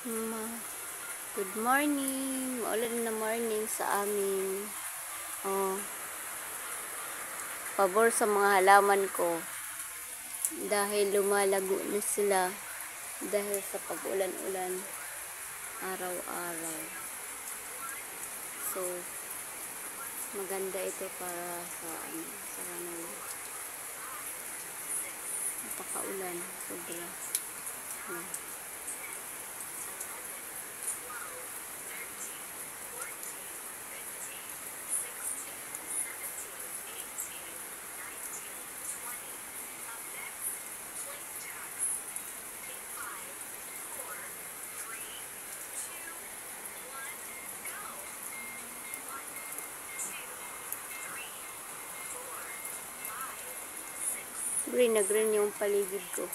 Ma Good morning. Maulan na morning sa amin. Oh, pabor sa mga halaman ko. Dahil lumalago na sila. Dahil sa pag-ulan-ulan. Araw-araw. So, maganda ito para sa kanila. Napakaulan. Sobra. Green na green yung paligid ko.